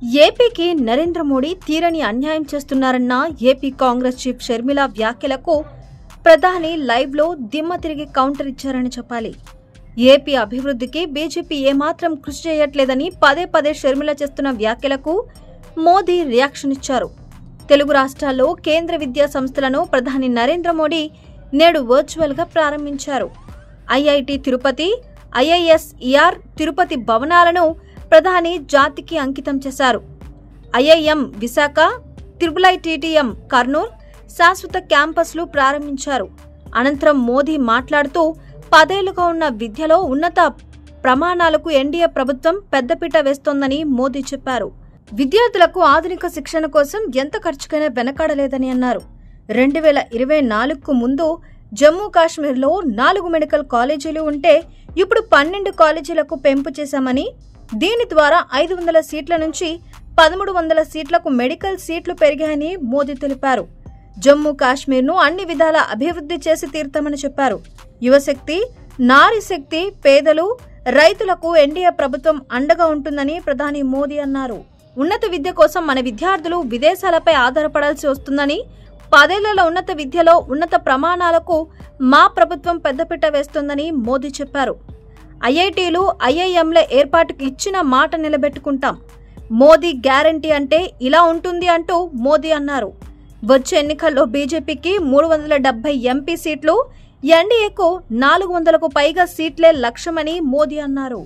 ఏపీకి నరేంద్ర మోడీ తీరని అన్యాయం చేస్తున్నారన్న ఏపీ కాంగ్రెస్ చీఫ్ షర్మిల వ్యాఖ్యలకు ప్రధాని లైవ్లో దిమ్మ తిరిగి కౌంటర్ ఇచ్చారని చెప్పాలి. ఏపీ అభివృద్ధికి బీజేపీ ఏమాత్రం కృషి చేయట్లేదని పదే పదే షర్మిల చేస్తున్న వ్యాఖ్యలకు మోదీ రియాక్షన్ ఇచ్చారు. తెలుగు రాష్ట్రాల్లో కేంద్ర విద్యా సంస్థలను ప్రధాని నరేంద్ర మోడీ నేడు వర్చువల్గా ప్రారంభించారు. ఐఐటి తిరుపతి, ఐఐఎస్ఈఆర్ తిరుపతి భవనాలను ప్రధాని జాతికి అంకితం చేశారు. ఐఐఎం విశాఖ, ఐఐటిటిఎం కర్నూల్ శాశ్వత క్యాంపస్లు ప్రారంభించారు. అనంతరం మోదీ మాట్లాడుతూ 10 ఏళ్లుగా ఉన్న విద్యలో ఉన్నత ప్రమాణాలకు ఎన్డీఏ ప్రభుత్వం పెద్దపీట వేస్తోందని మోదీ చెప్పారు. విద్యార్థులకు ఆధునిక శిక్షణ కోసం ఎంత ఖర్చుకైనా వెనకాడలేదని అన్నారు. 2024కు ముందు జమ్మూ కాశ్మీర్లో 4 మెడికల్ కాలేజీలు ఉంటే ఇప్పుడు 12 కాలేజీలకు పెంపు చేశామని, దీని ద్వారా 500 సీట్ల నుంచి 1300 సీట్లకు మెడికల్ సీట్లు పెరిగాయని మోదీ తెలిపారు. జమ్మూ కాశ్మీర్ను అన్ని విధాల అభివృద్ధి చేసి తీరుతామని చెప్పారు. యువశక్తి, నారీ శక్తి, పేదలు, రైతులకు ఎన్డీఏ ప్రభుత్వం అండగా ఉంటుందని ప్రధాని మోదీ అన్నారు. ఉన్నత విద్య కోసం మన విద్యార్థులు విదేశాలపై ఆధారపడాల్సి వస్తుందని, 10 ఏళ్లలో ఉన్నత విద్యలో ఉన్నత ప్రమాణాలకు మా ప్రభుత్వం పెద్దపీట వేస్తోందని మోదీ చెప్పారు. ఐఐటీలు, ఐఐఎంల ఏర్పాటుకు ఇచ్చిన మాట నిలబెట్టుకుంటాం. మోదీ గ్యారంటీ అంటే ఇలా ఉంటుంది అంటూ మోదీ అన్నారు. వచ్చే ఎన్నికల్లో బీజేపీకి 370 ఎంపీ సీట్లు, ఎన్డీఏకు 400కు పైగా సీట్లే లక్ష్యమని మోదీ అన్నారు.